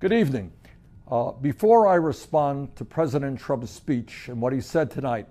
Good evening. Before I respond to President Trump's speech and what he said tonight,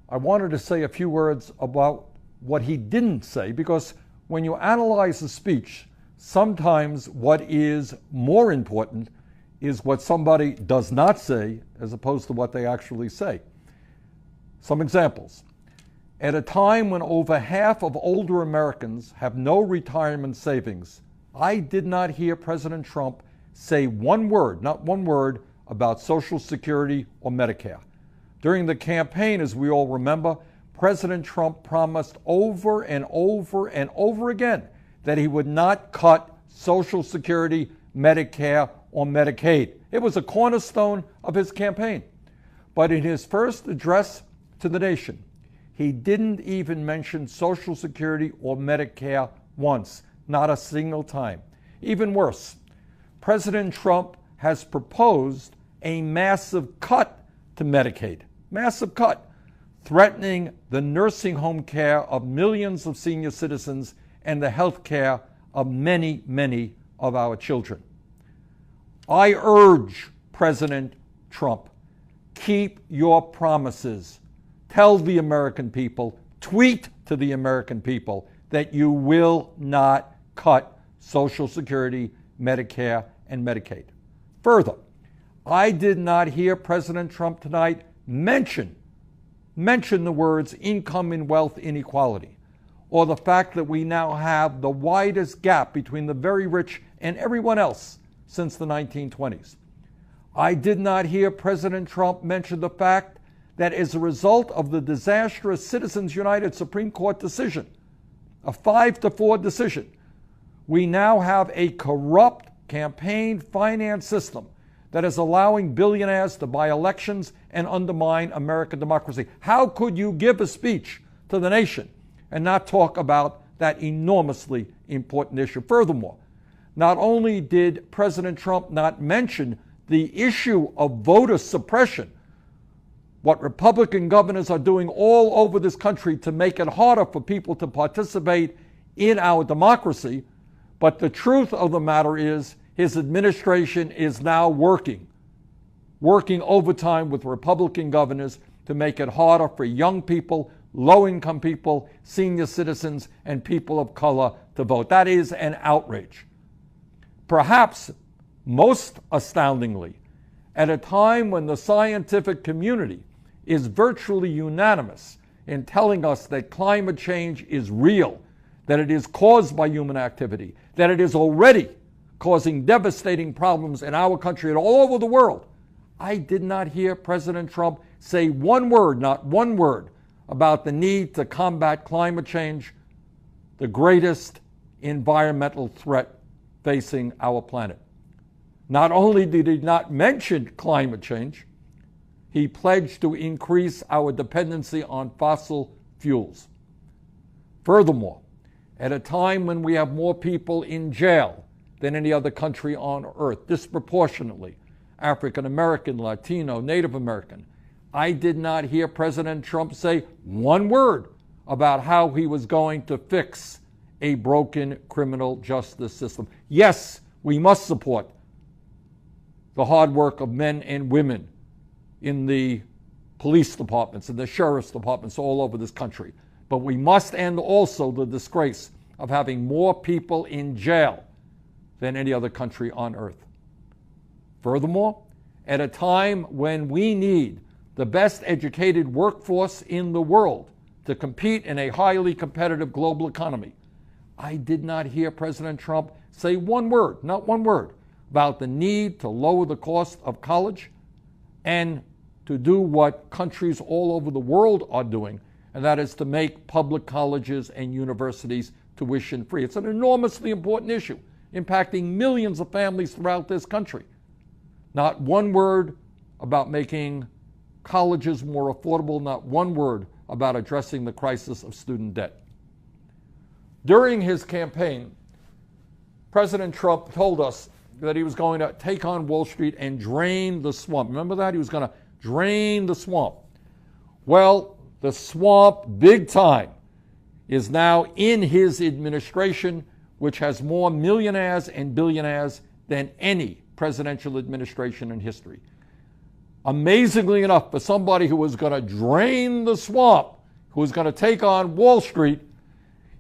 I wanted to say a few words about what he didn't say, because when you analyze a speech, sometimes what is more important is what somebody does not say as opposed to what they actually say. Some examples. At a time when over half of older Americans have no retirement savings, I did not hear President Trump say one word, not one word, about Social Security or Medicare. During the campaign, as we all remember, President Trump promised over and over and over again that he would not cut Social Security, Medicare, or Medicaid. It was a cornerstone of his campaign. But in his first address to the nation, he didn't even mention Social Security or Medicare once, not a single time. Even worse, President Trump has proposed a massive cut to Medicaid, massive cut, threatening the nursing home care of millions of senior citizens and the health care of many, many of our children. I urge President Trump, keep your promises. Tell the American people, tweet to the American people that you will not cut Social Security, Medicare, and Medicaid. Further, I did not hear President Trump tonight mention the words income and wealth inequality, or the fact that we now have the widest gap between the very rich and everyone else since the 1920s. I did not hear President Trump mention the fact that as a result of the disastrous Citizens United Supreme Court decision, a 5-4 decision, we now have a corrupt campaign finance system that is allowing billionaires to buy elections and undermine American democracy. How could you give a speech to the nation and not talk about that enormously important issue? Furthermore, not only did President Trump not mention the issue of voter suppression, what Republican governors are doing all over this country to make it harder for people to participate in our democracy, but the truth of the matter is his administration is now working overtime with Republican governors to make it harder for young people, low-income people, senior citizens, and people of color to vote. That is an outrage. Perhaps most astoundingly, at a time when the scientific community is virtually unanimous in telling us that climate change is real, that it is caused by human activity, that it is already causing devastating problems in our country and all over the world, I did not hear President Trump say one word, not one word, about the need to combat climate change, the greatest environmental threat facing our planet. Not only did he not mention climate change, he pledged to increase our dependency on fossil fuels. Furthermore, at a time when we have more people in jail than any other country on earth, disproportionately African American, Latino, Native American, I did not hear President Trump say one word about how he was going to fix a broken criminal justice system. Yes, we must support the hard work of men and women in the police departments and the sheriff's departments all over this country. But we must end also the disgrace of having more people in jail than any other country on earth. Furthermore, at a time when we need the best educated workforce in the world to compete in a highly competitive global economy, I did not hear President Trump say one word, not one word, about the need to lower the cost of college and to do what countries all over the world are doing, and that is to make public colleges and universities tuition free. It's an enormously important issue, impacting millions of families throughout this country. Not one word about making colleges more affordable, not one word about addressing the crisis of student debt. During his campaign, President Trump told us that he was going to take on Wall Street and drain the swamp. Remember that? He was going to drain the swamp. Well, the swamp, big time, is now in his administration, which has more millionaires and billionaires than any presidential administration in history. Amazingly enough, for somebody who was going to drain the swamp, who was going to take on Wall Street,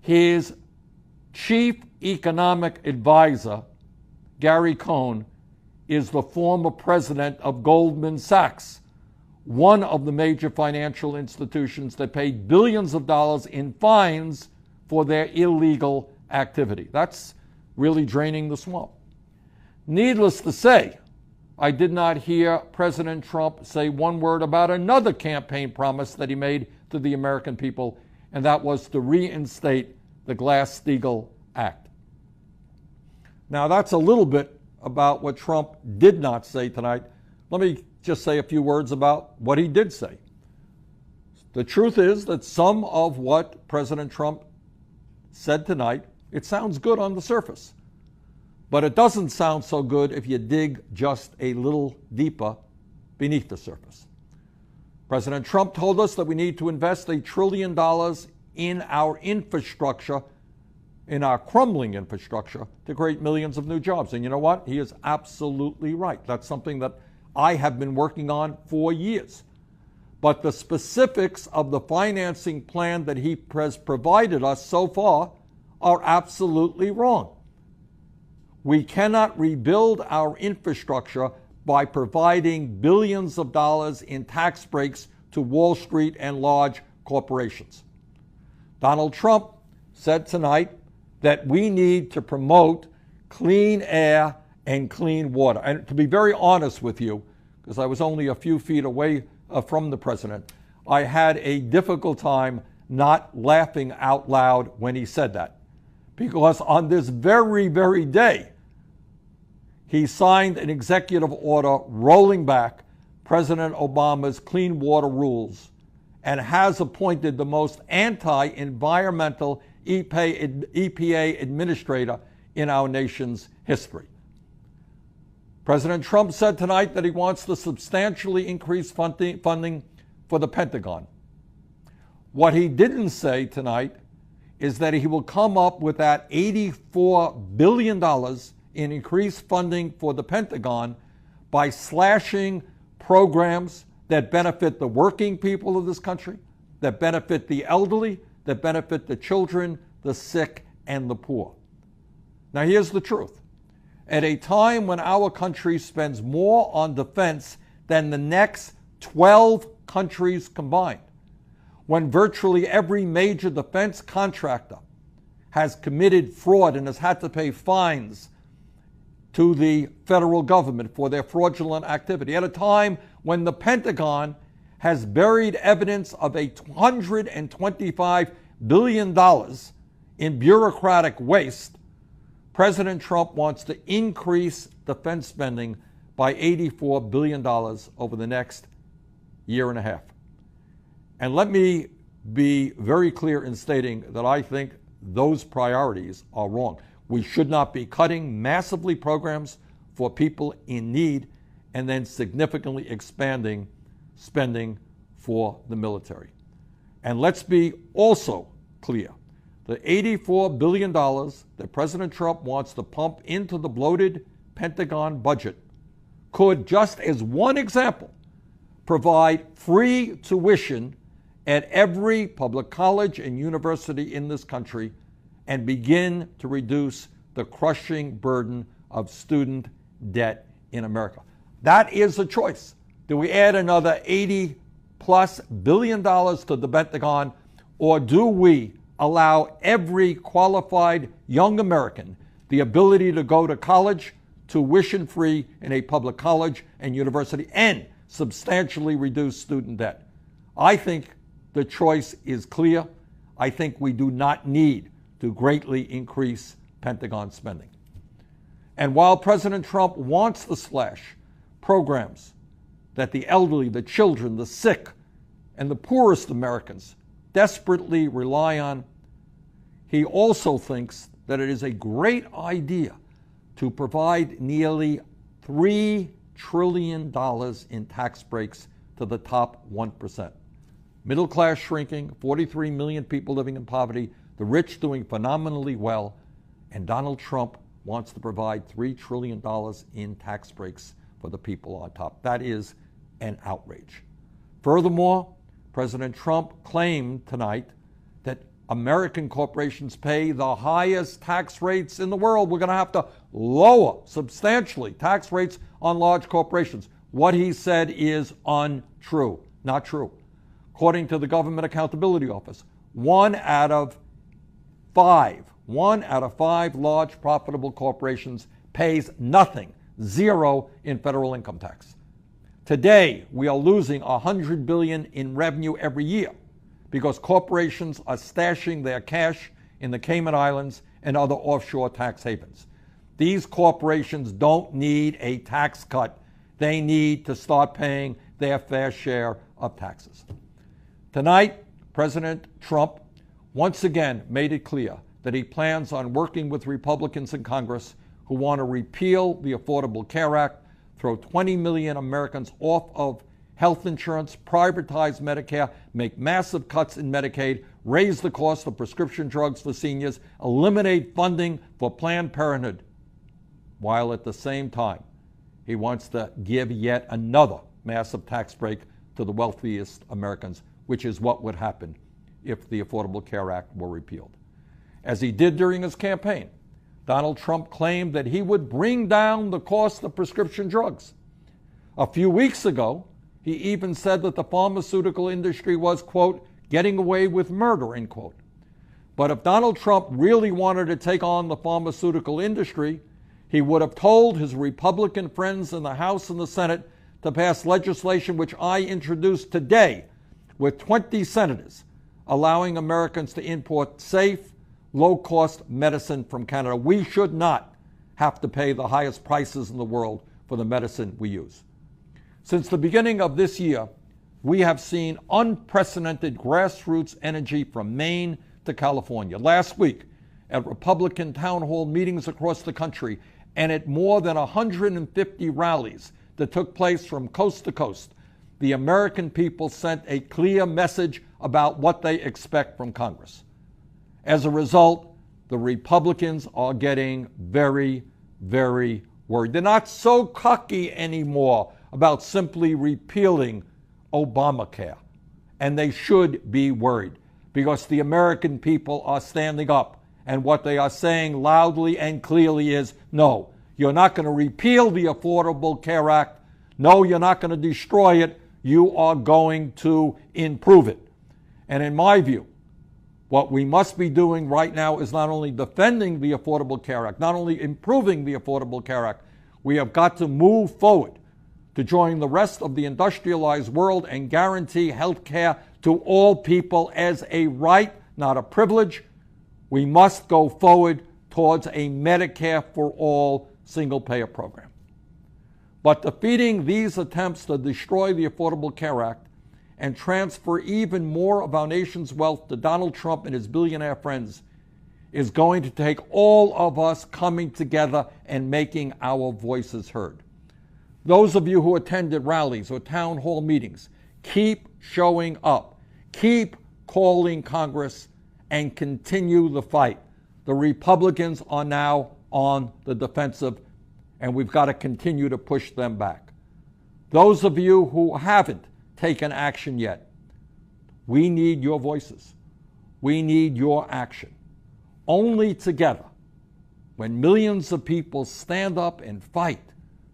his chief economic advisor, Gary Cohn, is the former president of Goldman Sachs, one of the major financial institutions that paid billions of dollars in fines for their illegal activity. That's really draining the swamp. Needless to say, I did not hear President Trump say one word about another campaign promise that he made to the American people, and that was to reinstate the Glass-Steagall Act. Now, that's a little bit about what Trump did not say tonight. Let me just say a few words about what he did say. The truth is that some of what President Trump said tonight, it sounds good on the surface. But it doesn't sound so good if you dig just a little deeper beneath the surface. President Trump told us that we need to invest $1 trillion in our infrastructure, in our crumbling infrastructure, to create millions of new jobs. And you know what? He is absolutely right. That's something that I have been working on for years. But the specifics of the financing plan that he has provided us so far are absolutely wrong. We cannot rebuild our infrastructure by providing billions of dollars in tax breaks to Wall Street and large corporations. Donald Trump said tonight that we need to promote clean air and clean water. And to be very honest with you, because I was only a few feet away from the president, I had a difficult time not laughing out loud when he said that. Because on this very, very day, he signed an executive order rolling back President Obama's clean water rules and has appointed the most anti-environmental EPA administrator in our nation's history. President Trump said tonight that he wants to substantially increase funding for the Pentagon. What he didn't say tonight is that he will come up with that $84 billion in increased funding for the Pentagon by slashing programs that benefit the working people of this country, that benefit the elderly, that benefit the children, the sick, and the poor. Now, here's the truth. At a time when our country spends more on defense than the next 12 countries combined, when virtually every major defense contractor has committed fraud and has had to pay fines to the federal government for their fraudulent activity, at a time when the Pentagon has buried evidence of $125 billion in bureaucratic waste, President Trump wants to increase defense spending by $84 billion over the next year and a half. And let me be very clear in stating that I think those priorities are wrong. We should not be cutting massively programs for people in need and then significantly expanding spending for the military. And let's be also clear. The $84 billion that President Trump wants to pump into the bloated Pentagon budget could, just as one example, provide free tuition at every public college and university in this country and begin to reduce the crushing burden of student debt in America. That is a choice. Do we add another $80+ billion to the Pentagon, or do we allow every qualified young American the ability to go to college tuition-free in a public college and university and substantially reduce student debt? I think the choice is clear. I think we do not need to greatly increase Pentagon spending. And while President Trump wants to slash programs that the elderly, the children, the sick, and the poorest Americans desperately rely on, he also thinks that it is a great idea to provide nearly $3 trillion in tax breaks to the top 1%. Middle class shrinking, 43 million people living in poverty, the rich doing phenomenally well, and Donald Trump wants to provide $3 trillion in tax breaks for the people on top. That is an outrage. Furthermore, President Trump claimed tonight that American corporations pay the highest tax rates in the world. We're going to have to lower substantially tax rates on large corporations. What he said is untrue, not true. According to the Government Accountability Office, one out of five large profitable corporations pays nothing, zero in federal income tax. Today, we are losing $100 billion in revenue every year because corporations are stashing their cash in the Cayman Islands and other offshore tax havens. These corporations don't need a tax cut. They need to start paying their fair share of taxes. Tonight, President Trump once again made it clear that he plans on working with Republicans in Congress who want to repeal the Affordable Care Act, throw 20 million Americans off of health insurance, privatize Medicare, make massive cuts in Medicaid, raise the cost of prescription drugs for seniors, eliminate funding for Planned Parenthood, while at the same time he wants to give yet another massive tax break to the wealthiest Americans, which is what would happen if the Affordable Care Act were repealed. As he did during his campaign, Donald Trump claimed that he would bring down the cost of prescription drugs. A few weeks ago, he even said that the pharmaceutical industry was, quote, getting away with murder, end quote. But if Donald Trump really wanted to take on the pharmaceutical industry, he would have told his Republican friends in the House and the Senate to pass legislation which I introduced today with 20 senators, allowing Americans to import safe, low-cost medicine from Canada. We should not have to pay the highest prices in the world for the medicine we use. Since the beginning of this year, we have seen unprecedented grassroots energy from Maine to California. Last week, at Republican town hall meetings across the country and at more than 150 rallies that took place from coast to coast, the American people sent a clear message about what they expect from Congress. As a result, the Republicans are getting very, very worried. They're not so cocky anymore about simply repealing Obamacare. And they should be worried because the American people are standing up. And what they are saying loudly and clearly is, no, you're not going to repeal the Affordable Care Act. No, you're not going to destroy it. You are going to improve it. And in my view, what we must be doing right now is not only defending the Affordable Care Act, not only improving the Affordable Care Act, we have got to move forward to join the rest of the industrialized world and guarantee health care to all people as a right, not a privilege. We must go forward towards a Medicare for all single-payer program. But defeating these attempts to destroy the Affordable Care Act and transfer even more of our nation's wealth to Donald Trump and his billionaire friends is going to take all of us coming together and making our voices heard. Those of you who attended rallies or town hall meetings, keep showing up, keep calling Congress, and continue the fight. The Republicans are now on the defensive, and we've got to continue to push them back. Those of you who haven't taken action yet, we need your voices. We need your action. Only together, when millions of people stand up and fight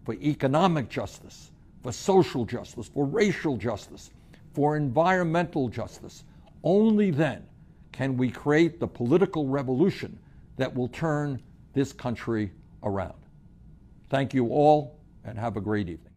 for economic justice, for social justice, for racial justice, for environmental justice, only then can we create the political revolution that will turn this country around. Thank you all, and have a great evening.